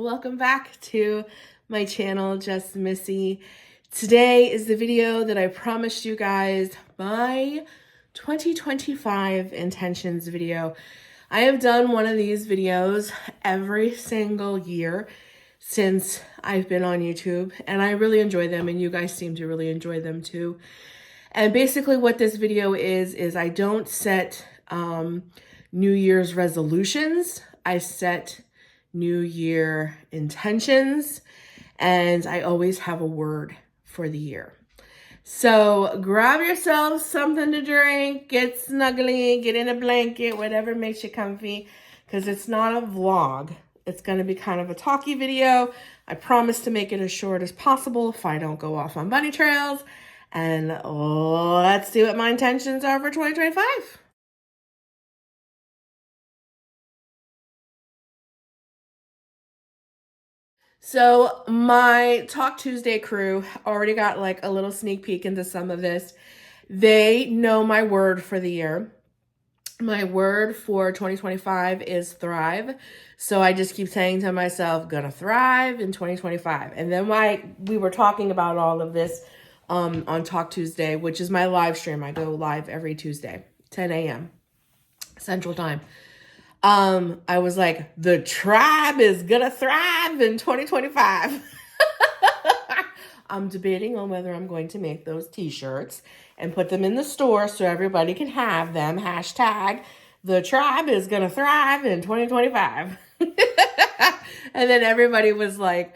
welcome back to my channel, Just Missy. Today is the video that I promised you guys, my 2025 intentions video. I have done one of these videos every single year since I've been on YouTube, and I really enjoy them, and you guys seem to really enjoy them too. And basically what this video is I don't set New Year's resolutions. I set New Year intentions, and I always have a word for the year. So grab yourself something to drink, get snuggly, get in a blanket, whatever makes you comfy, because it's not a vlog. It's going to be kind of a talky video. I promise to make it as short as possible if I don't go off on bunny trails. And let's see what my intentions are for 2025. So my Talk Tuesday crew already got like a little sneak peek into some of this. They know my word for the year. My word for 2025 is thrive. So I just keep saying to myself, gonna thrive in 2025. And then we were talking about all of this on Talk Tuesday, which is my live stream. I go live every Tuesday, 10 a.m. Central Time. I was like, the tribe is gonna thrive in 2025. I'm debating on whether I'm going to make those t-shirts and put them in the store so everybody can have them. Hashtag, the tribe is gonna thrive in 2025. And then everybody was like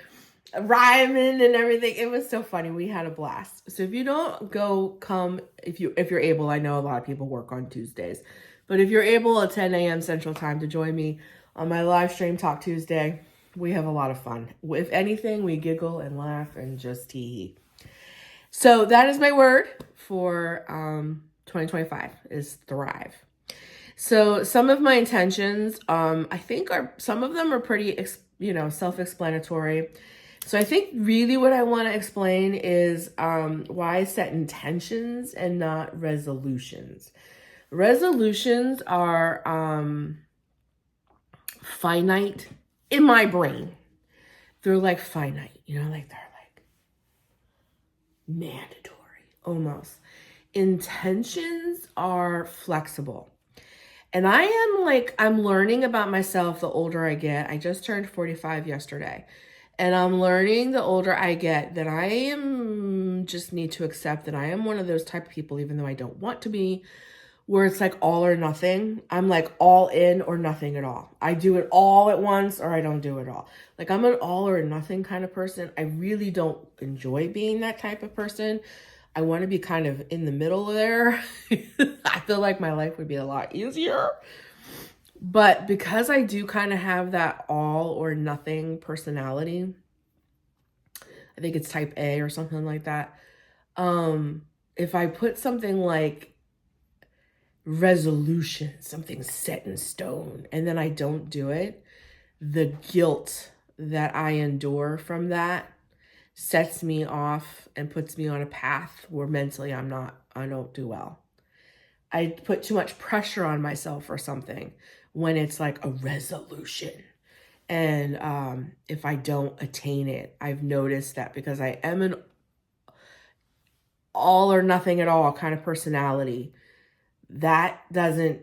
rhyming and everything. It was so funny. We had a blast. So if you don't come, if you're able, I know a lot of people work on Tuesdays, but if you're able at 10 a.m. Central Time to join me on my live stream Talk Tuesday, we have a lot of fun. If anything, we giggle and laugh and just tee. So that is my word for 2025 is thrive. So some of my intentions, I think some of them are pretty, self-explanatory. So I think really what I want to explain is why I set intentions and not resolutions. Resolutions are finite in my brain. They're like finite, like they're like mandatory almost. Intentions are flexible. And I'm learning about myself the older I get. I just turned 45 yesterday. And I'm learning the older I get that I just need to accept that I am one of those type of people, even though I don't want to be, where it's like all or nothing. I'm like all in or nothing at all. I do it all at once or I don't do it all. Like I'm an all or nothing kind of person. I really don't enjoy being that type of person. I want to be kind of in the middle there. I feel like my life would be a lot easier. But because I do kind of have that all or nothing personality, I think it's type A or something like that. If I put something like resolution, something set in stone, and then I don't do it, the guilt that I endure from that sets me off and puts me on a path where mentally I don't do well. I put too much pressure on myself or something when it's like a resolution. And if I don't attain it, I've noticed that because I am an all or nothing at all kind of personality, that doesn't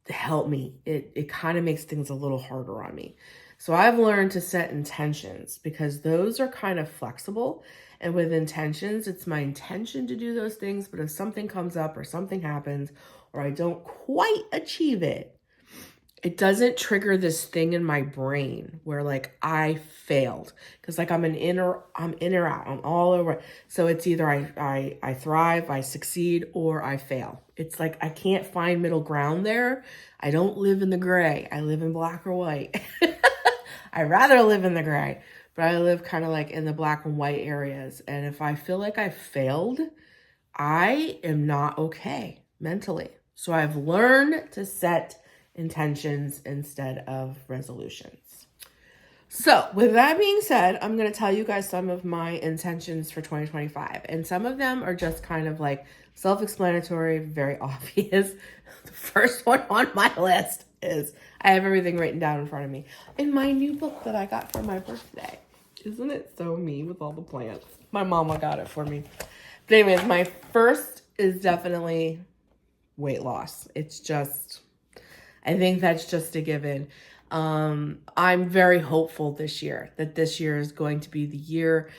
help me. It kind of makes things a little harder on me. So I've learned to set intentions because those are kind of flexible. And with intentions, it's my intention to do those things. But if something comes up or something happens or I don't quite achieve it, it doesn't trigger this thing in my brain where like I failed. Because like I'm in or out, I'm all over. So it's either I thrive, I succeed, or I fail. It's like I can't find middle ground there. I don't live in the gray. I live in black or white. I'd rather live in the gray, but I live kind of like in the black and white areas. And if I feel like I failed, I am not okay mentally. So I've learned to set intentions instead of resolutions. So with that being said, I'm going to tell you guys some of my intentions for 2025. And some of them are just kind of like self-explanatory, very obvious. The first one on my list is. I have everything written down in front of me. In my new book that I got for my birthday. Isn't it so me with all the plants? My mama got it for me. But anyways, my first is definitely weight loss. It's just, I think that's just a given. I'm very hopeful this year that this year is going to be the year.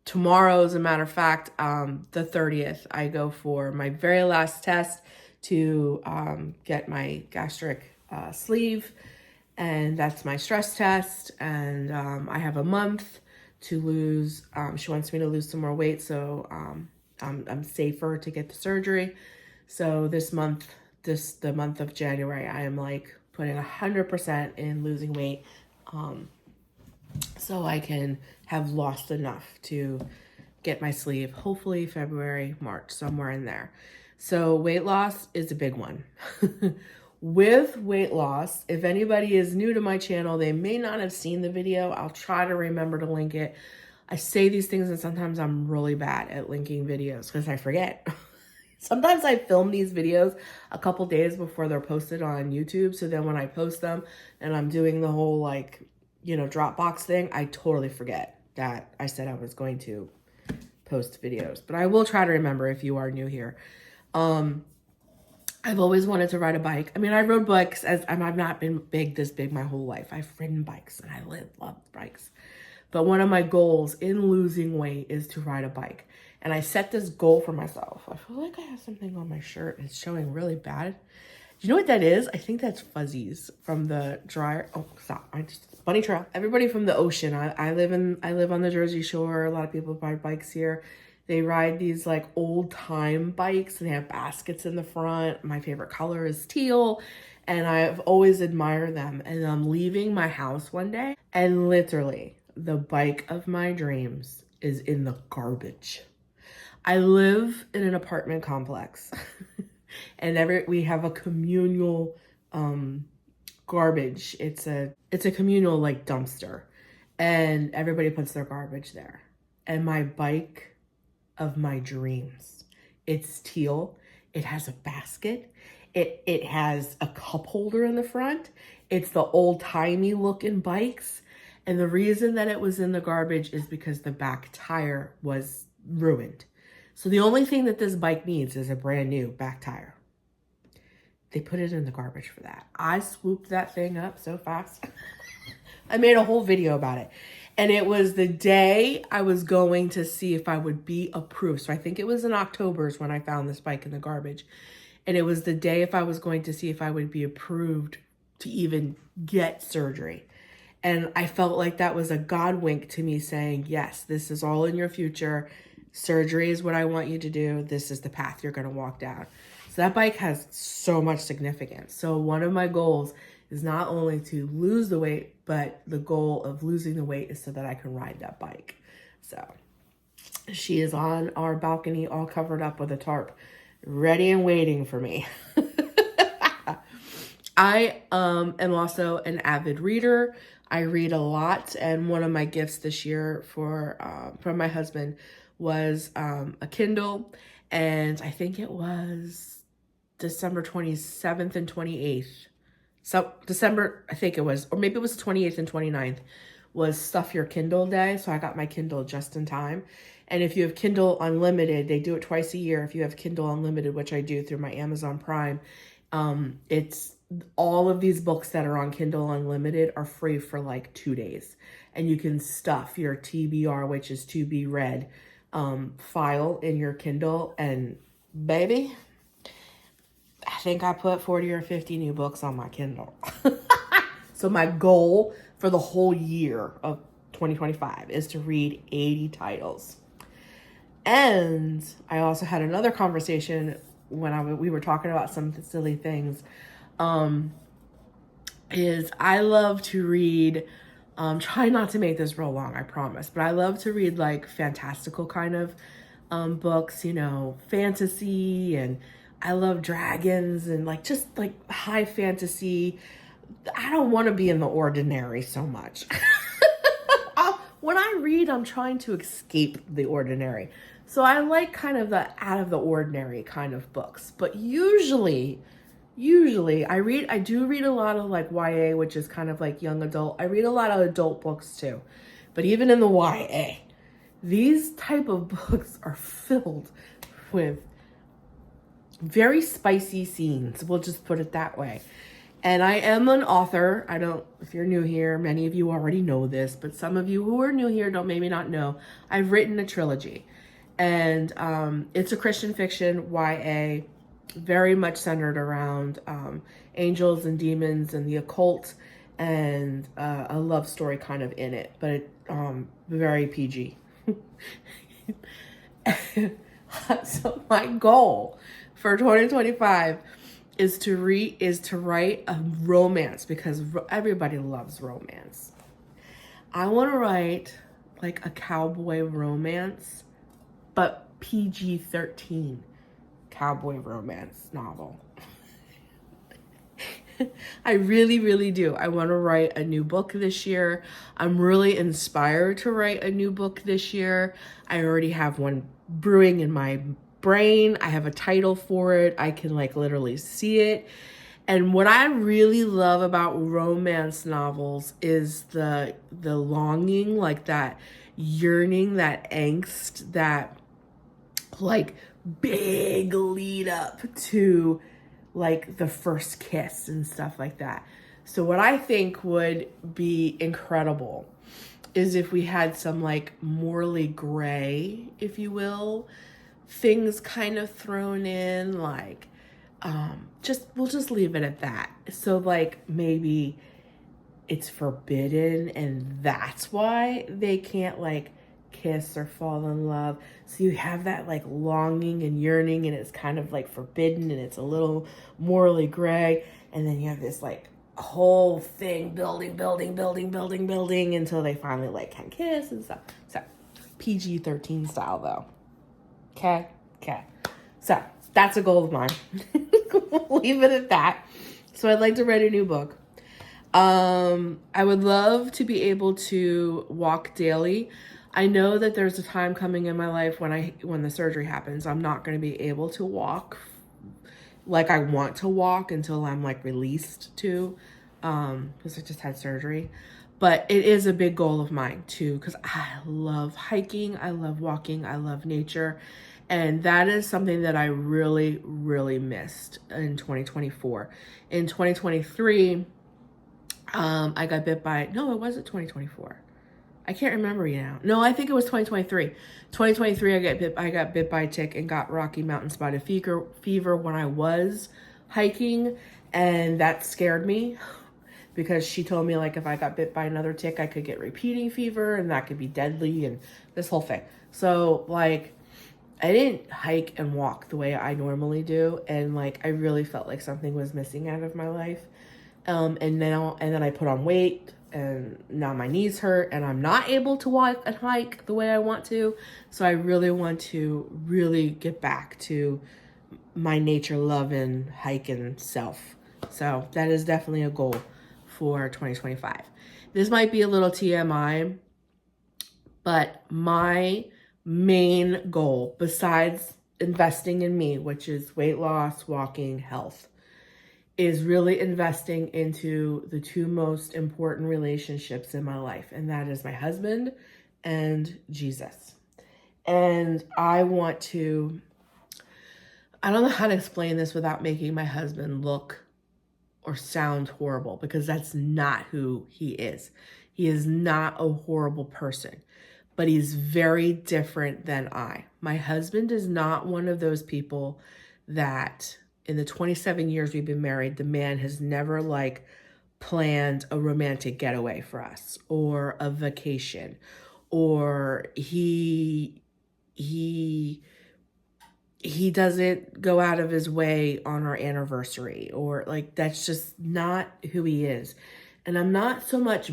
Tomorrow, as a matter of fact, the 30th, I go for my very last test to get my gastric sleeve, and that's my stress test. And I have a month to lose. She wants me to lose some more weight, so I'm safer to get the surgery. So this month, the month of January, I am like putting 100% in losing weight, so I can have lost enough to get my sleeve, hopefully February, March, somewhere in there. So weight loss is a big one. With weight loss, if anybody is new to my channel, they may not have seen the video. I'll try to remember to link it. I say these things and sometimes I'm really bad at linking videos because I forget. Sometimes I film these videos a couple days before they're posted on YouTube. So then when I post them and I'm doing the whole like, you know, Dropbox thing, I totally forget that I said I was going to post videos. But I will try to remember if you are new here. I've always wanted to ride a bike. I mean, I rode bikes I've not been this big my whole life. I've ridden bikes and I love bikes. But one of my goals in losing weight is to ride a bike. And I set this goal for myself. I feel like I have something on my shirt and it's showing really bad. Do you know what that is? I think that's fuzzies from the dryer. Oh, stop. Bunny Trail. Everybody from the ocean. I live on the Jersey Shore. A lot of people ride bikes here. They ride these like old time bikes and they have baskets in the front. My favorite color is teal. And I've always admired them. And I'm leaving my house one day and literally the bike of my dreams is in the garbage. I live in an apartment complex and we have a communal garbage. It's a communal like dumpster and everybody puts their garbage there. And my bike of my dreams, it's teal. It has a basket. It has a cup holder in the front. It's the old-timey looking bikes. And the reason that it was in the garbage is because the back tire was ruined. So the only thing that this bike needs is a brand new back tire. They put it in the garbage for that. I swooped that thing up so fast. I made a whole video about it. And it was the day I was going to see if I would be approved. So I think it was in October when I found this bike in the garbage. And it was the day if I was going to see if I would be approved to even get surgery. And I felt like that was a God wink to me saying, yes, this is all in your future. Surgery is what I want you to do. This is the path you're going to walk down. So that bike has so much significance. So one of my goals is not only to lose the weight, but the goal of losing the weight is so that I can ride that bike. So she is on our balcony all covered up with a tarp, ready and waiting for me. I am also an avid reader. I read a lot, and one of my gifts this year from my husband was a Kindle, and I think it was December 27th and 28th. So December, I think it was, or maybe it was the 28th and 29th was Stuff Your Kindle Day. So I got my Kindle just in time. And if you have Kindle Unlimited, they do it twice a year. If you have Kindle Unlimited, which I do through my Amazon Prime, it's all of these books that are on Kindle Unlimited are free for like 2 days. And you can stuff your TBR, which is to be read, file in your Kindle. And baby, I think I put 40 or 50 new books on my Kindle. So my goal for the whole year of 2025 is to read 80 titles. And I also had another conversation when we were talking about some silly things. Is I love to read, try not to make this real long, I promise, but I love to read like fantastical kind of books, you know, fantasy, and I love dragons and like just like high fantasy. I don't want to be in the ordinary so much. When I read, I'm trying to escape the ordinary. So I like kind of the out of the ordinary kind of books. But usually usually I do read a lot of like YA, which is kind of like young adult. I read a lot of adult books too. But even in the YA, these type of books are filled with very spicy scenes. We'll just put it that way. And I am an author. If you're new here, many of you already know this, but some of you who are new here don't maybe not know. I've written a trilogy, and it's a Christian fiction YA, very much centered around angels and demons and the occult, and a love story kind of in it, but very PG. So my goal for 2025 is to write a romance, because everybody loves romance. I want to write like a cowboy romance, but PG-13 cowboy romance novel. I really, really do. I want to write a new book this year. I'm really inspired to write a new book this year. I already have one brewing in my brain. I have a title for it. I can like literally see it. And what I really love about romance novels is the longing, like that yearning, that angst, that like big lead up to like the first kiss and stuff like that. So what I think would be incredible is if we had some like morally gray, if you will, things kind of thrown in, like we'll just leave it at that. So like maybe it's forbidden and that's why they can't like kiss or fall in love. So you have that like longing and yearning, and it's kind of like forbidden and it's a little morally gray. And then you have this like whole thing building until they finally like can kiss and stuff. So PG-13 style though. Okay. So that's a goal of mine. We'll leave it at that. So I'd like to write a new book. I would love to be able to walk daily. I know that there's a time coming in my life when the surgery happens, I'm not going to be able to walk like I want to walk until I'm like released to, because I just had surgery. But it is a big goal of mine too, because I love hiking, I love walking, I love nature. And that is something that I really, really missed in 2024. In 2023, I got bit by, no, it wasn't 2024. I can't remember now. No, I think it was 2023. 2023, I got bit by a tick and got Rocky Mountain spotted fever when I was hiking, and that scared me because she told me like if I got bit by another tick, I could get repeating fever and that could be deadly and this whole thing. So like I didn't hike and walk the way I normally do, and like I really felt like something was missing out of my life. And then I put on weight, and now my knees hurt, and I'm not able to walk and hike the way I want to. So I really want to really get back to my nature loving hiking self. So that is definitely a goal for 2025. This might be a little TMI, but my main goal, besides investing in me, which is weight loss, walking, health, is really investing into the two most important relationships in my life, and that is my husband and Jesus. And I don't know how to explain this without making my husband look or sound horrible, because that's not who he is. He is not a horrible person, but he's very different than I. My husband is not one of those people that in the 27 years we've been married, the man has never like planned a romantic getaway for us or a vacation, or he doesn't go out of his way on our anniversary, or like that's just not who he is. And I'm not so much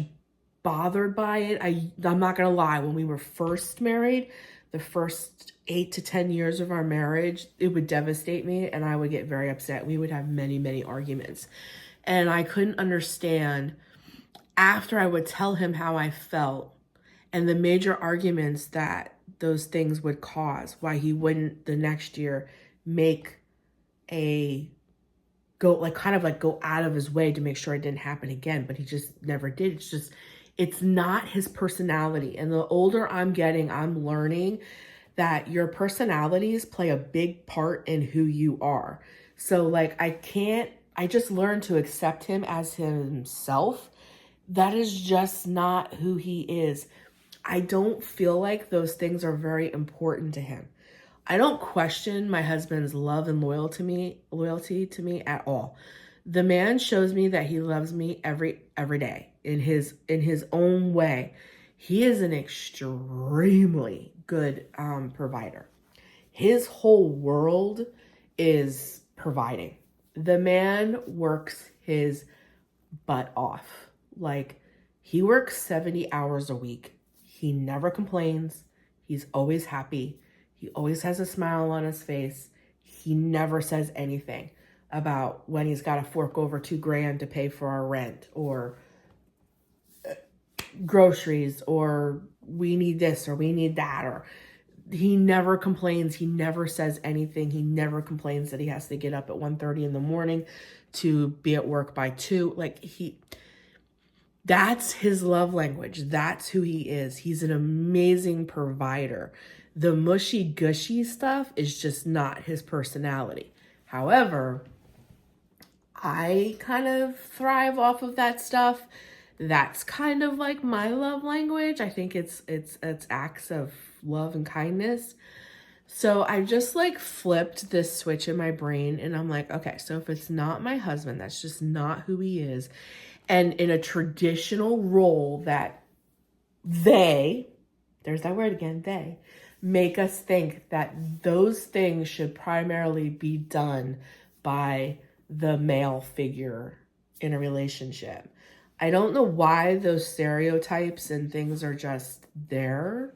bothered by it. I'm not gonna lie, when we were first married, the first 8 to 10 years of our marriage, it would devastate me and I would get very upset. We would have many, many arguments. And I couldn't understand, after I would tell him how I felt and the major arguments that those things would cause, why he wouldn't the next year make a go like kind of like go out of his way to make sure it didn't happen again, but he just never did. It's not his personality. And the older I'm getting, I'm learning that your personalities play a big part in who you are. So like I just learned to accept him as himself. That is just not who he is. I don't feel like those things are very important to him. I don't question my husband's love and loyalty to me at all. The man shows me that he loves me every day in his own way. He is an extremely good provider. His whole world is providing. The man works his butt off. Like, he works 70 hours a week. He never complains. He's always happy. He always has a smile on his face. He never says anything about when he's got to fork over $2,000 to pay for our rent or groceries or we need this or we need that, or he never complains. He never says anything. He never complains that he has to get up at 1:30 in the morning to be at work by 2. Like, that's his love language. That's who he is. He's an amazing provider. The mushy gushy stuff is just not his personality. However, I kind of thrive off of that stuff. That's kind of like my love language. I think it's acts of love and kindness. So I just like flipped this switch in my brain and I'm like, okay, so if it's not my husband, that's just not who he is. And in a traditional role that there's that word again, they make us think that those things should primarily be done by the male figure in a relationship. I don't know why those stereotypes and things are just there,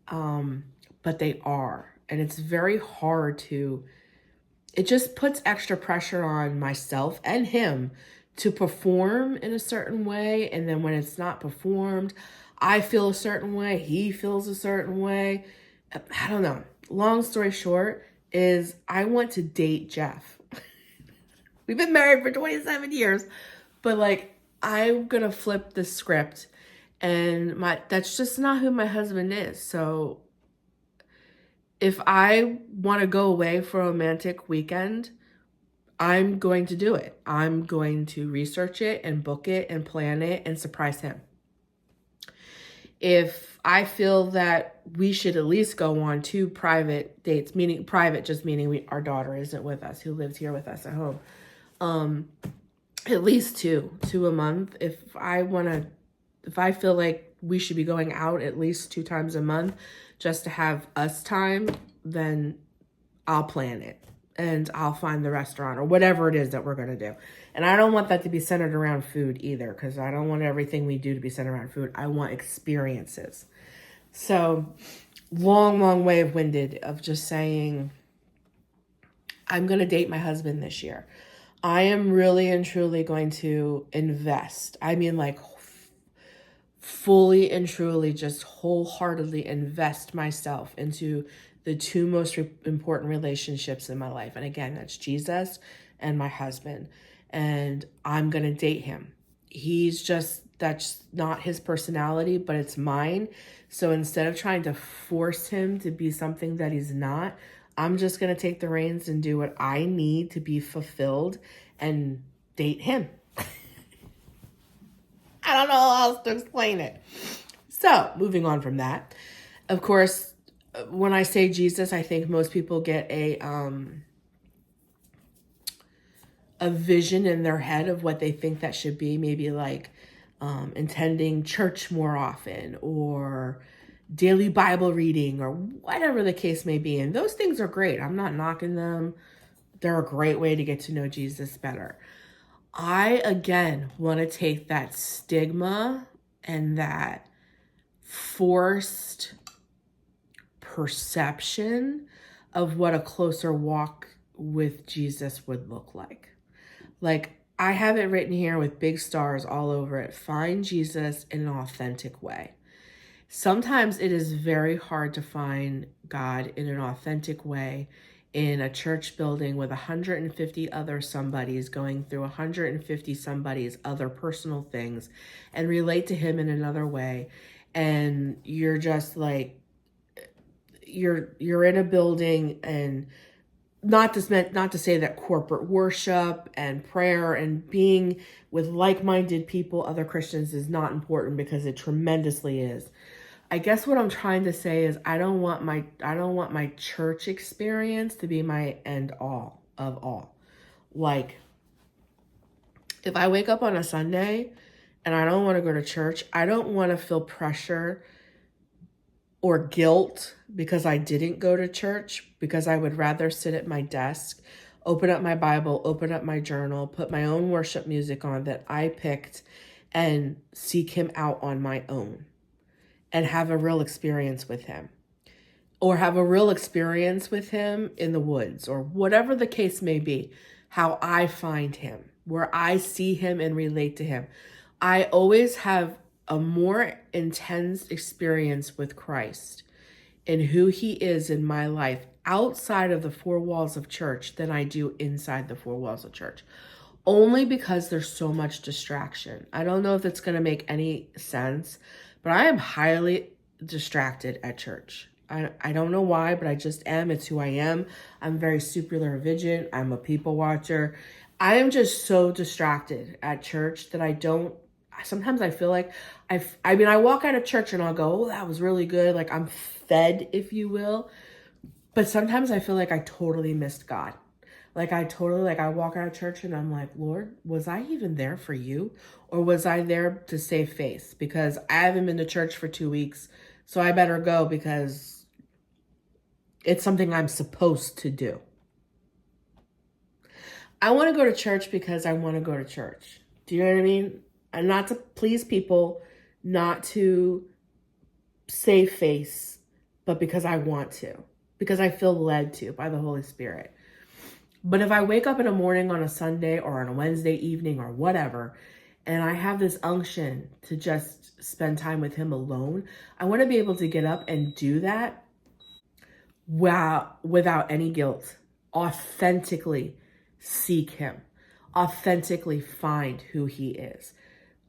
but they are. And it's very hard it just puts extra pressure on myself and him to perform in a certain way. And then when it's not performed, I feel a certain way, he feels a certain way. I don't know. Long story short is I want to date Jeff. We've been married for 27 years, but like, I'm going to flip the script and that's just not who my husband is. So if I want to go away for a romantic weekend, I'm going to do it. I'm going to research it and book it and plan it and surprise him. If I feel that we should at least go on 2 private dates, meaning private, just meaning our daughter isn't with us, who lives here with us at home, at least two a month. If I feel like we should be going out at least 2 times a month just to have us time, then I'll plan it and I'll find the restaurant or whatever it is that we're going to do. And I don't want that to be centered around food either, because I don't want everything we do to be centered around food. I want experiences. So long way of winded of just saying, I'm going to date my husband this year. I am really and truly going to invest. I mean, like, fully and truly just wholeheartedly invest myself into the 2 most important relationships in my life. And again, that's Jesus and my husband. And I'm going to date him. That's not his personality, but it's mine. So instead of trying to force him to be something that he's not, I'm just going to take the reins and do what I need to be fulfilled and date him. I don't know how else to explain it. So moving on from that, of course, when I say Jesus, I think most people get a vision in their head of what they think that should be. Maybe like attending church more often or daily Bible reading or whatever the case may be. And those things are great. I'm not knocking them. They're a great way to get to know Jesus better. I, again, want to take that stigma and that forced perception of what a closer walk with Jesus would look like. Like, I have it written here with big stars all over it. Find Jesus in an authentic way. Sometimes it is very hard to find God in an authentic way in a church building with 150 other somebodies going through 150 somebody's other personal things and relate to him in another way. And you're just like, you're in a building, and not to say that corporate worship and prayer and being with like-minded people, other Christians, is not important, because it tremendously is. I guess what I'm trying to say is I don't want my church experience to be my end all of all. Like, if I wake up on a Sunday and I don't want to go to church, I don't want to feel pressure or guilt because I didn't go to church, because I would rather sit at my desk, open up my Bible, open up my journal, put my own worship music on that I picked, and seek him out on my own and have a real experience with him, or have a real experience with him in the woods, or whatever the case may be, how I find him, where I see him and relate to him. I always have a more intense experience with Christ and who he is in my life outside of the four walls of church than I do inside the four walls of church. Only because there's so much distraction. I don't know if it's going to make any sense, but I am highly distracted at church. I don't know why, but I just am. It's who I am. I'm very super vigilant. I'm a people watcher. I am just so distracted at church that sometimes I feel like I walk out of church and I'll go, oh, that was really good. Like, I'm fed, if you will. But sometimes I feel like I totally missed God. Like, I walk out of church and I'm like, Lord, was I even there for you? Or was I there to save face? Because I haven't been to church for 2 weeks, so I better go because it's something I'm supposed to do. I want to go to church because I want to go to church. Do you know what I mean? And not to please people, not to save face, but because I want to, because I feel led to by the Holy Spirit. But if I wake up in the morning on a Sunday or on a Wednesday evening or whatever, and I have this unction to just spend time with him alone, I want to be able to get up and do that without any guilt, authentically seek him, authentically find who he is,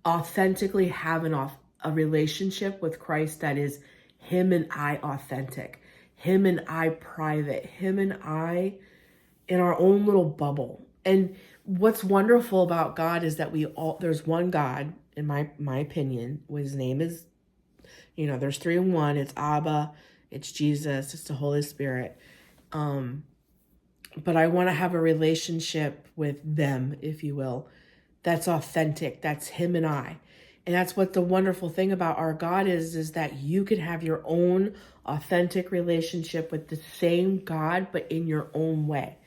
authentically have a relationship with Christ that is him and I authentic, him and I private, him and I in our own little bubble. And what's wonderful about God is that there's one God, in my opinion. His name is, there's 3 in 1. It's Abba, it's Jesus, it's the Holy Spirit. But I want to have a relationship with them, if you will, that's authentic. That's him and I. And that's what the wonderful thing about our God is that you can have your own authentic relationship with the same God, but in your own way.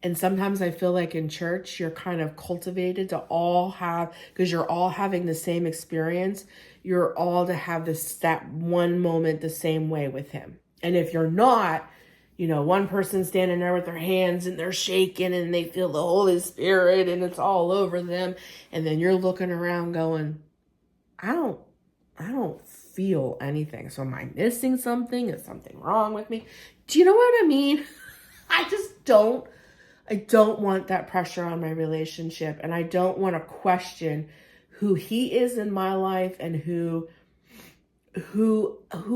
And sometimes I feel like in church, you're kind of cultivated to all have, because you're all having the same experience, you're all to have that one moment the same way with him. And if you're not, one person's standing there with their hands and they're shaking and they feel the Holy Spirit and it's all over them. And then you're looking around going, I don't feel anything. So am I missing something? Is something wrong with me? Do you know what I mean? I don't want that pressure on my relationship, and I don't want to question who he is in my life and who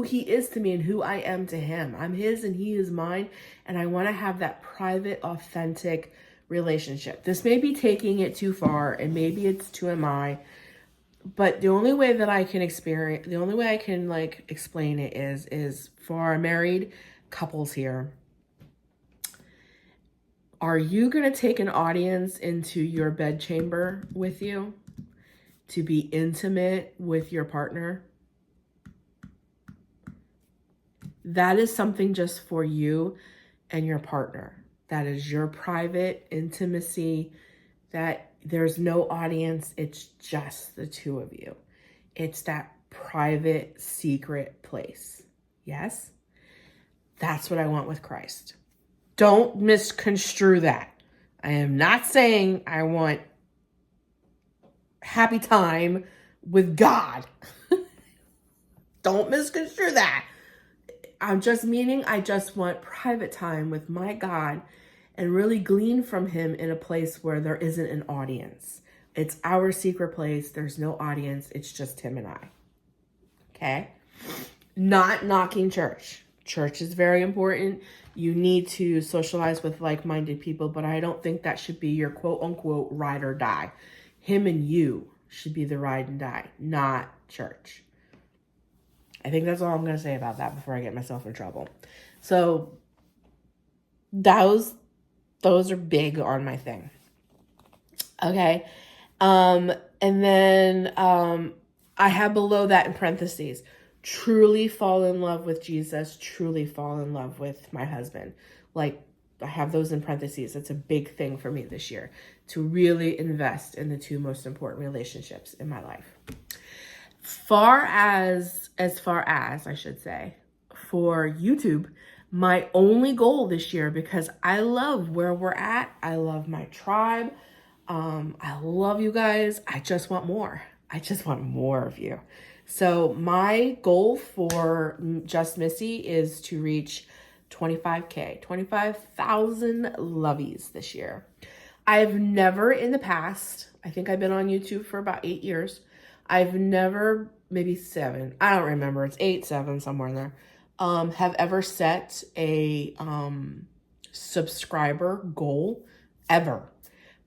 he is to me and who I am to him. I'm his and he is mine, and I want to have that private, authentic relationship. This may be taking it too far, and maybe it's too am I, but the only way that I can explain it is for our married couples here. Are you going to take an audience into your bedchamber with you to be intimate with your partner? That is something just for you and your partner. That is your private intimacy, that there's no audience. It's just the two of you. It's that private, secret place. Yes? That's what I want with Christ. Don't misconstrue that. I am not saying I want happy time with God. Don't misconstrue that. I'm just meaning I just want private time with my God and really glean from him in a place where there isn't an audience. It's our secret place. There's no audience. It's just him and I. Okay? Not knocking church. Church is very important. You need to socialize with like-minded people, but I don't think that should be your quote-unquote ride or die. Him and you should be the ride and die, not church. I think that's all I'm going to say about that before I get myself in trouble. So those are big on my thing. Okay. And then I have below that in parentheses, truly fall in love with Jesus, truly fall in love with my husband. Like, I have those in parentheses. It's a big thing for me this year to really invest in the two most important relationships in my life. As far as I should say, for YouTube, my only goal this year, because I love where we're at. I love my tribe. I love you guys. I just want more. I just want more of you. So my goal for Just Missy is to reach 25K, 25,000 lovies this year. I've never in the past, I think I've been on YouTube for about 8 years. I've never, maybe 7, I don't remember. It's 8, 7, somewhere in there. Have ever set a subscriber goal ever.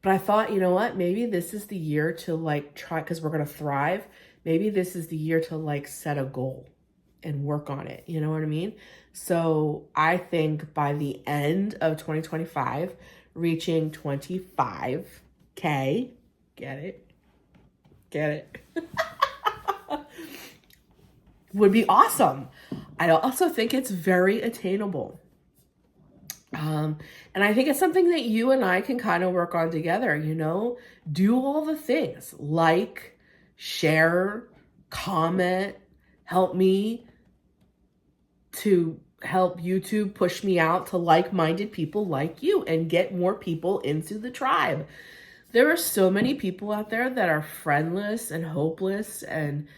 But I thought, you know what? Maybe this is the year to like try, because we're going to thrive. Maybe this is the year to like set a goal and work on it. You know what I mean? So I think by the end of 2025, reaching 25K, get it, would be awesome. I also think it's very attainable. And I think it's something that you and I can kind of work on together, you know, do all the things like, share, comment, help me to help YouTube push me out to like-minded people like you and get more people into the tribe. There are so many people out there that are friendless and hopeless and,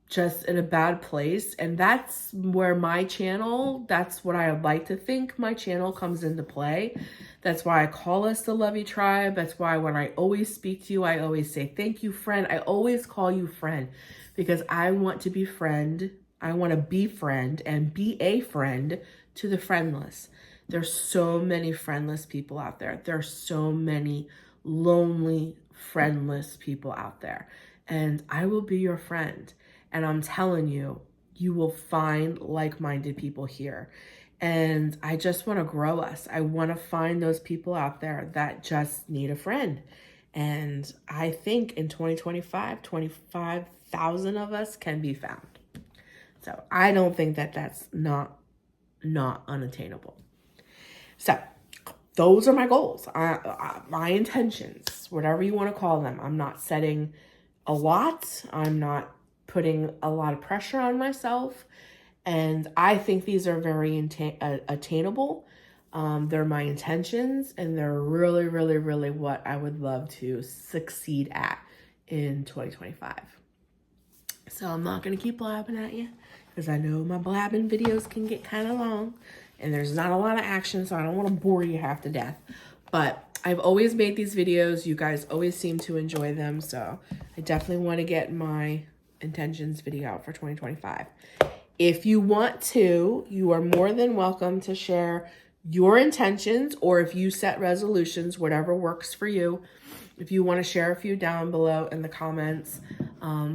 just in a bad place. And that's where my channel, that's what I would like to think my channel comes into play. That's why I call us the Lovey Tribe. That's why when I always speak to you, I always say, thank you, friend. I always call you friend because I want to be friend. I want to be friend and be a friend to the friendless. There's so many friendless people out there. There's so many lonely, friendless people out there. And I will be your friend. And I'm telling you, you will find like-minded people here. And I just want to grow us. I want to find those people out there that just need a friend. And I think in 2025, 25,000 of us can be found. So I don't think that that's not unattainable. So those are my goals, my intentions, whatever you want to call them. I'm not setting a lot. I'm not putting a lot of pressure on myself. And I think these are very attainable. They're my intentions, and they're really, really, really what I would love to succeed at in 2025. So I'm not going to keep blabbing at you because I know my blabbing videos can get kind of long and there's not a lot of action, so I don't want to bore you half to death. But I've always made these videos. You guys always seem to enjoy them. So I definitely want to get my intentions video out for 2025. If you want to, you are more than welcome to share your intentions, or if you set resolutions, whatever works for you. If you want to share a few down below in the comments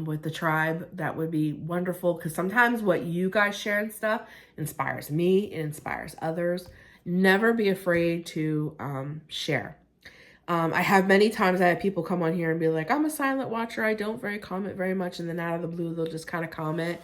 with the tribe, that would be wonderful, because sometimes what you guys share and stuff inspires me, it inspires others. Never be afraid to share. I have many times I have people come on here and be like, I'm a silent watcher. I don't comment very much. And then out of the blue, they'll just kind of comment.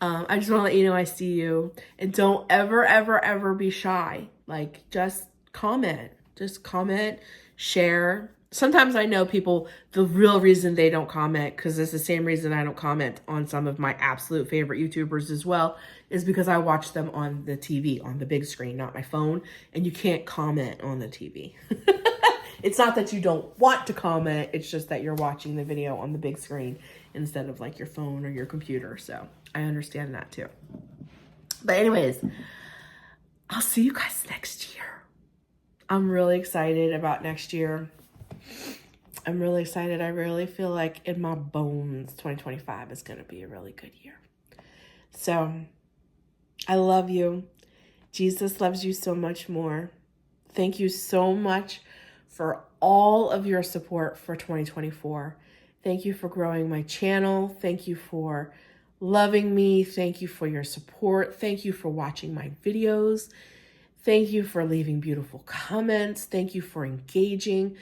I just want to let you know I see you. And don't ever, ever, ever be shy. Like, just comment. Just comment, share. Sometimes I know people, the real reason they don't comment, because it's the same reason I don't comment on some of my absolute favorite YouTubers as well, is because I watch them on the TV, on the big screen, not my phone. And you can't comment on the TV. It's not that you don't want to comment, it's just that you're watching the video on the big screen instead of like your phone or your computer. So I understand that too. But anyways, I'll see you guys next year. I'm really excited about next year. I'm really excited. I really feel like in my bones, 2025 is going to be a really good year. So I love you. Jesus loves you so much more. Thank you so much for all of your support for 2024. Thank you for growing my channel. Thank you for loving me. Thank you for your support. Thank you for watching my videos. Thank you for leaving beautiful comments. Thank you for engaging.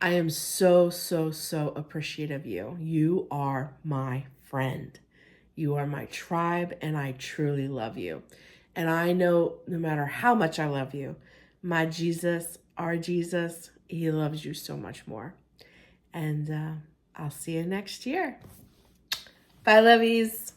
I am so, so, so appreciative of you. You are my friend. You are my tribe, and I truly love you. And I know no matter how much I love you, my Jesus, our Jesus, he loves you so much more. And I'll see you next year. Bye, lovies.